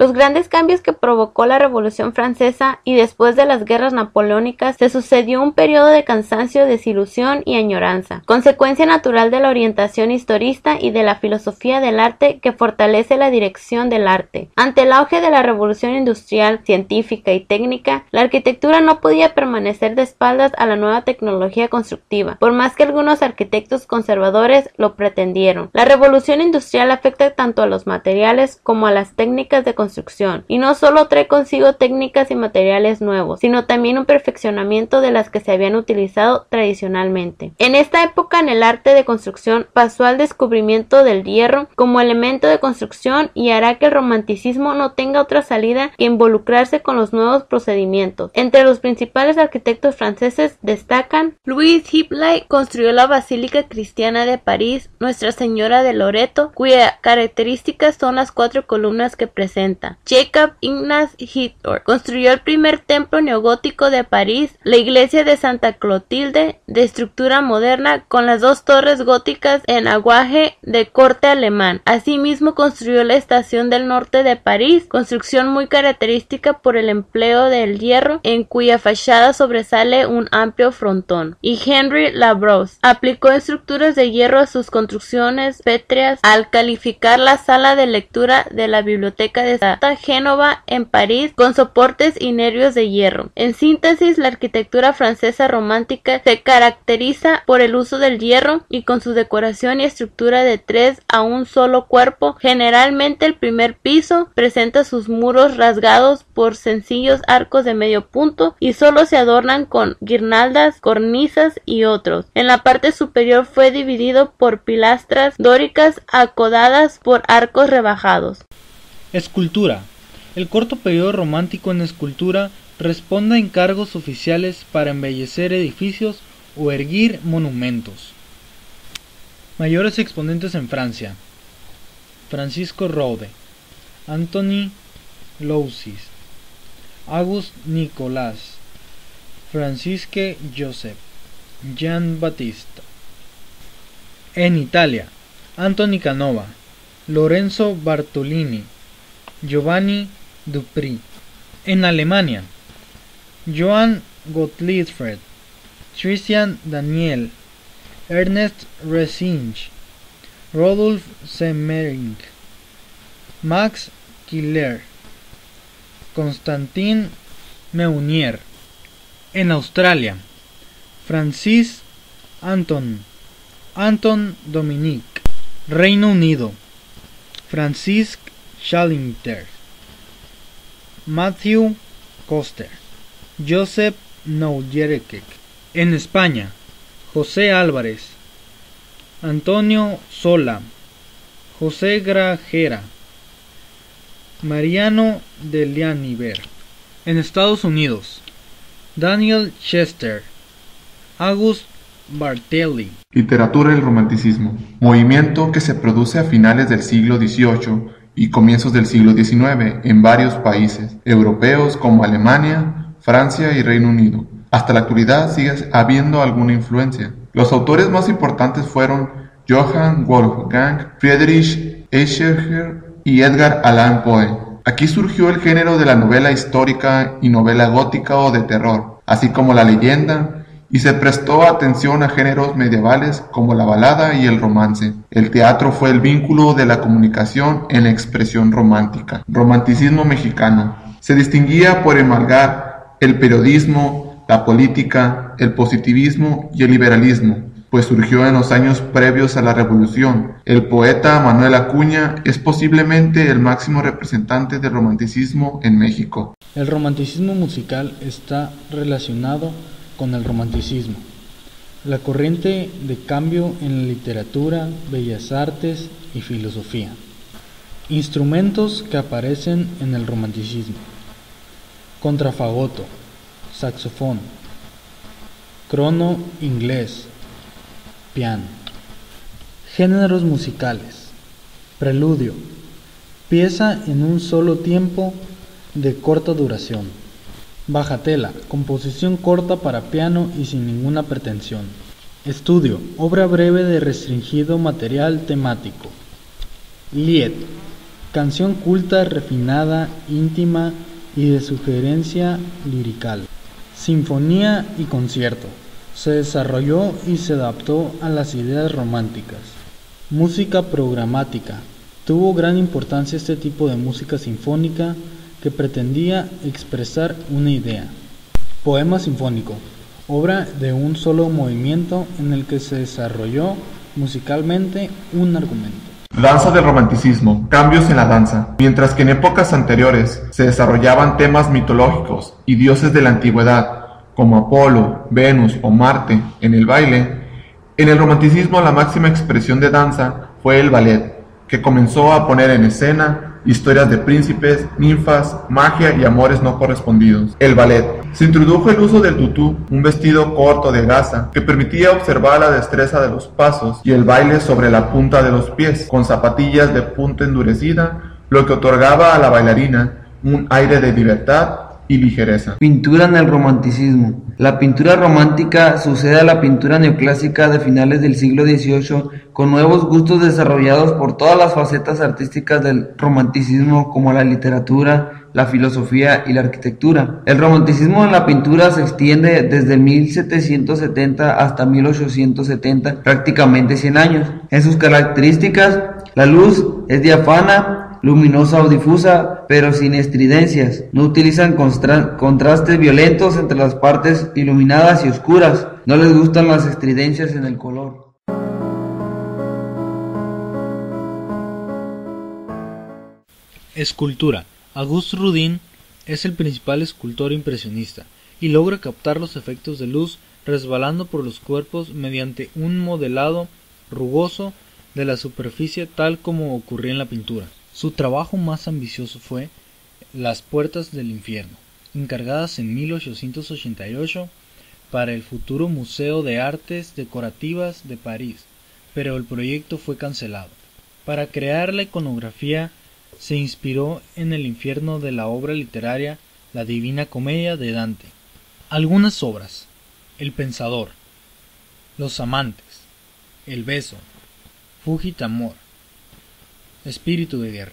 Los grandes cambios que provocó la Revolución Francesa y después de las guerras napoleónicas se sucedió un periodo de cansancio, desilusión y añoranza, consecuencia natural de la orientación historista y de la filosofía del arte que fortalece la dirección del arte. Ante el auge de la revolución industrial, científica y técnica, la arquitectura no podía permanecer de espaldas a la nueva tecnología constructiva, por más que algunos arquitectos conservadores lo pretendieron. La revolución industrial afecta tanto a los materiales como a las técnicas de construcción, y no solo trae consigo técnicas y materiales nuevos, sino también un perfeccionamiento de las que se habían utilizado tradicionalmente. En esta época, en el arte de construcción pasó al descubrimiento del hierro como elemento de construcción y hará que el romanticismo no tenga otra salida que involucrarse con los nuevos procedimientos. Entre los principales arquitectos franceses destacan Louis Hippeley, construyó la Basílica Cristiana de París, Nuestra Señora de Loreto, cuya características son las 4 columnas que presenta. Jacob Ignaz Hitler construyó el primer templo neogótico de París, la iglesia de Santa Clotilde, de estructura moderna con las 2 torres góticas en aguaje de corte alemán. Asimismo construyó la estación del norte de París, construcción muy característica por el empleo del hierro, en cuya fachada sobresale un amplio frontón. Y Henry Labrousse aplicó estructuras de hierro a sus construcciones pétreas al calificar la sala de lectura de la biblioteca de Santa Génova en París con soportes y nervios de hierro. En síntesis, la arquitectura francesa romántica se caracteriza por el uso del hierro y con su decoración y estructura de 3 a un solo cuerpo. Generalmente el primer piso presenta sus muros rasgados por sencillos arcos de medio punto y solo se adornan con guirnaldas, cornisas y otros. En la parte superior fue dividido por pilastras dóricas acodadas por arcos rebajados. Escultura. El corto periodo romántico en escultura responde a encargos oficiales para embellecer edificios o erguir monumentos. Mayores exponentes en Francia: Francisco Rode, Anthony Lousis, Auguste Nicolas, Francisque Joseph, Jean Baptiste. En Italia: Anthony Canova, Lorenzo Bartolini, Giovanni Dupri. En Alemania: Johann Gottlieb, Christian Daniel, Ernest Rensing, Rodolph Semmering, Max Killer, Constantin Meunier. En Australia: Francis Anton Dominic. Reino Unido: Francis Schallinger, Matthew Coster, Joseph Naujerek. En España: José Álvarez, Antonio Sola, José Grajera, Mariano de Lianiver. En Estados Unidos: Daniel Chester, August Bartelli. Literatura del romanticismo, movimiento que se produce a finales del siglo XVIII y comienzos del siglo XIX en varios países europeos como Alemania, Francia y Reino Unido. Hasta la actualidad sigue habiendo alguna influencia. Los autores más importantes fueron Johann Wolfgang Friedrich Escher y Edgar Allan Poe. Aquí surgió el género de la novela histórica y novela gótica o de terror, así como la leyenda, y se prestó atención a géneros medievales como la balada y el romance. El teatro fue el vínculo de la comunicación en la expresión romántica. Romanticismo mexicano. Se distinguía por amalgamar el periodismo, la política, el positivismo y el liberalismo, pues surgió en los años previos a la Revolución. El poeta Manuel Acuña es posiblemente el máximo representante del romanticismo en México. El romanticismo musical está relacionado con el romanticismo, la corriente de cambio en la literatura, bellas artes y filosofía. Instrumentos que aparecen en el romanticismo: contrafagoto, saxofón, crono inglés, piano. Géneros musicales: preludio, pieza en un solo tiempo de corta duración. Bagatela, composición corta para piano y sin ninguna pretensión. Estudio, obra breve de restringido material temático. Lied, Canción culta, refinada, íntima y de sugerencia lirical. Sinfonía y concierto. Se desarrolló y se adaptó a las ideas románticas. Música programática. Tuvo gran importancia este tipo de música sinfónica que pretendía expresar una idea. Poema sinfónico. Obra de un solo movimiento en el que se desarrolló musicalmente un argumento. Danza del romanticismo, cambios en la danza. Mientras que en épocas anteriores se desarrollaban temas mitológicos y dioses de la antigüedad, como Apolo, Venus o Marte, en el baile, en el romanticismo la máxima expresión de danza fue el ballet, que comenzó a poner en escena historias de príncipes, ninfas, magia y amores no correspondidos. El ballet. Se introdujo el uso del tutú, un vestido corto de gasa que permitía observar la destreza de los pasos y el baile sobre la punta de los pies, con zapatillas de punta endurecida, lo que otorgaba a la bailarina un aire de libertad y ligereza. Pintura en el romanticismo. La pintura romántica sucede a la pintura neoclásica de finales del siglo XVIII, con nuevos gustos desarrollados por todas las facetas artísticas del romanticismo, como la literatura, la filosofía y la arquitectura. El romanticismo en la pintura se extiende desde 1770 hasta 1870, prácticamente 100 años. En sus características, la luz es diáfana, luminosa o difusa, pero sin estridencias. No utilizan contrastes violentos entre las partes iluminadas y oscuras. No les gustan las estridencias en el color. Escultura. Auguste Rodin es el principal escultor impresionista y logra captar los efectos de luz resbalando por los cuerpos mediante un modelado rugoso de la superficie, tal como ocurría en la pintura. Su trabajo más ambicioso fue Las puertas del infierno, encargadas en 1888 para el futuro Museo de Artes Decorativas de París, pero el proyecto fue cancelado. Para crear la iconografía se inspiró en el infierno de la obra literaria La Divina Comedia de Dante. Algunas obras: El Pensador, Los Amantes, El Beso, Fugit Amor, Espíritu de Guerra.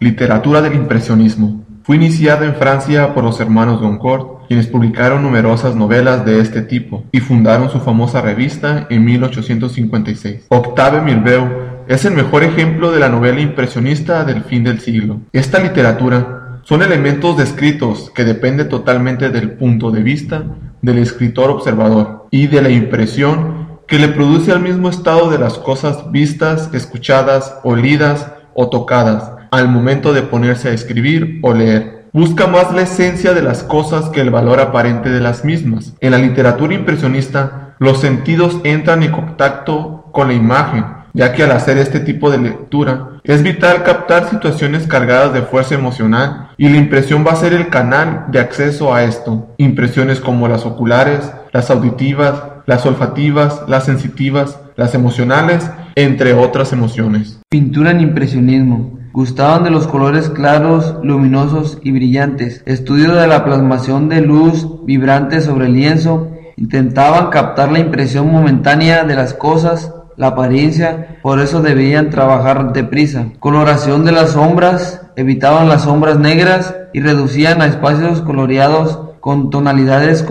Literatura del impresionismo. Fue iniciada en Francia por los hermanos Goncourt, quienes publicaron numerosas novelas de este tipo y fundaron su famosa revista en 1856. Octave Mirbeau es el mejor ejemplo de la novela impresionista del fin del siglo. Esta literatura son elementos descritos que dependen totalmente del punto de vista del escritor observador y de la impresión que le produce al mismo estado de las cosas vistas, escuchadas, olidas o tocadas al momento de ponerse a escribir o leer. Busca más la esencia de las cosas que el valor aparente de las mismas. En la literatura impresionista, los sentidos entran en contacto con la imagen, ya que al hacer este tipo de lectura es vital captar situaciones cargadas de fuerza emocional y la impresión va a ser el canal de acceso a esto. Impresiones como las oculares, las auditivas, las olfativas, las sensitivas, las emocionales, entre otras emociones. Pintura en impresionismo. Gustaban de los colores claros, luminosos y brillantes. Estudio de la plasmación de luz vibrante sobre el lienzo. Intentaban captar la impresión momentánea de las cosas, la apariencia, por eso debían trabajar deprisa. Coloración de las sombras. Evitaban las sombras negras y reducían a espacios coloreados con tonalidades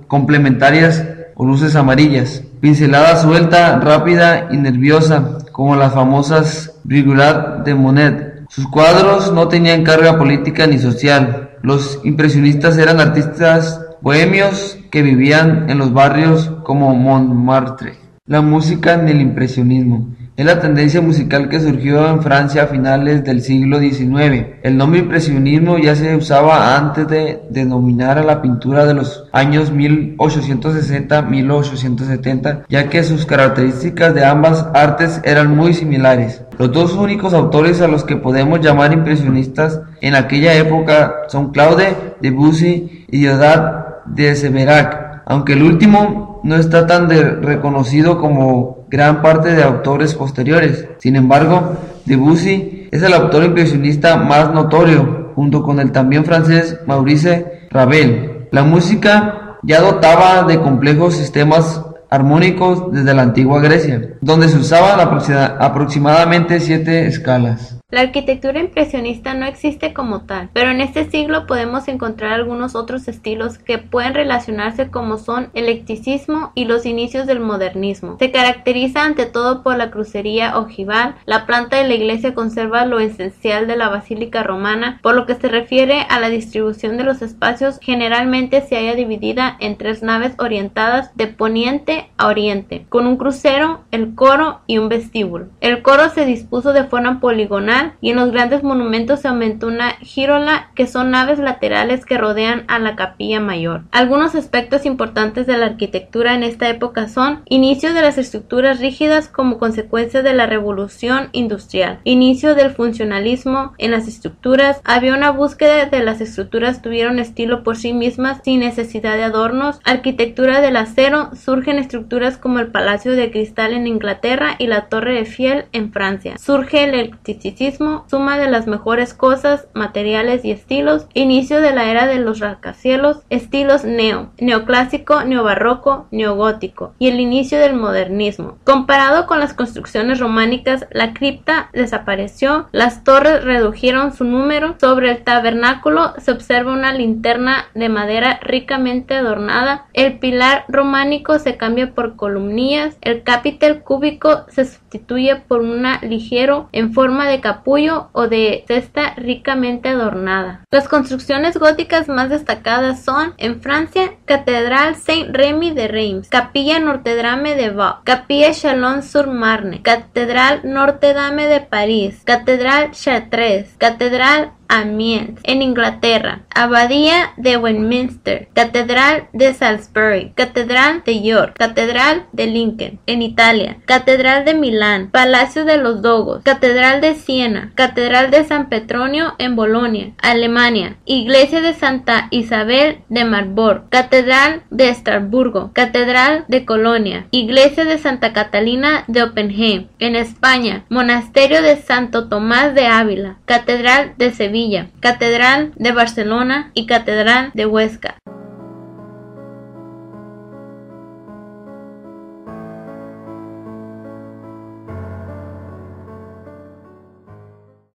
complementarias o luces amarillas. Pincelada suelta, rápida y nerviosa, como las famosas Brigades de Monet. Sus cuadros no tenían carga política ni social. Los impresionistas eran artistas bohemios que vivían en los barrios como Montmartre. La música en el impresionismo es la tendencia musical que surgió en Francia a finales del siglo XIX. El nombre impresionismo ya se usaba antes de denominar a la pintura de los años 1860-1870, ya que sus características de ambas artes eran muy similares. Los dos únicos autores a los que podemos llamar impresionistas en aquella época son Claude Debussy y Diderot de Séverac, aunque el último no está tan reconocido como gran parte de autores posteriores. Sin embargo, Debussy es el autor impresionista más notorio, junto con el también francés Maurice Ravel. La música ya dotaba de complejos sistemas armónicos desde la antigua Grecia, donde se usaban aproximadamente 7 escalas. La arquitectura impresionista no existe como tal, pero en este siglo podemos encontrar algunos otros estilos que pueden relacionarse, como son el eclecticismo y los inicios del modernismo. Se caracteriza ante todo por la crucería ojival. La planta de la iglesia conserva lo esencial de la basílica romana. Por lo que se refiere a la distribución de los espacios, generalmente se halla dividida en 3 naves orientadas de poniente a oriente, con un crucero, el coro y un vestíbulo. El coro se dispuso de forma poligonal y en los grandes monumentos se aumentó una girola, que son naves laterales que rodean a la capilla mayor. Algunos aspectos importantes de la arquitectura en esta época son: inicio de las estructuras rígidas como consecuencia de la revolución industrial, inicio del funcionalismo en las estructuras. Había una búsqueda de las estructuras tuvieron estilo por sí mismas sin necesidad de adornos. Arquitectura del acero, surgen estructuras como el Palacio de Cristal en Inglaterra y la Torre Eiffel en Francia. Surge el eclecticismo, suma de las mejores cosas, materiales y estilos. Inicio de la era de los rascacielos, estilos neoclásico, neobarroco, neogótico, y el inicio del modernismo. Comparado con las construcciones románicas, la cripta desapareció, las torres redujeron su número. Sobre el tabernáculo se observa una linterna de madera ricamente adornada. El pilar románico se cambia por columnillas. El capitel cúbico se sustituye por un ligero en forma de capullo o de cesta ricamente adornada. Las construcciones góticas más destacadas son: en Francia, Catedral Saint-Rémy de Reims, Capilla Notre-Dame de Vaux, Capilla Chalon-sur-Marne, Catedral Notre-Dame de París, Catedral Chartres, Catedral Amiens en Inglaterra, Abadía de Westminster, Catedral de Salisbury, Catedral de York, Catedral de Lincoln en Italia, Catedral de Milán, Palacio de los Dogos, Catedral de Siena, Catedral de San Petronio en Bolonia, Alemania, Iglesia de Santa Isabel de Marburg, Catedral de Estrasburgo, Catedral de Colonia, Iglesia de Santa Catalina de Oppenheim en España, Monasterio de Santo Tomás de Ávila, Catedral de Sevilla, Catedral de Barcelona y Catedral de Huesca.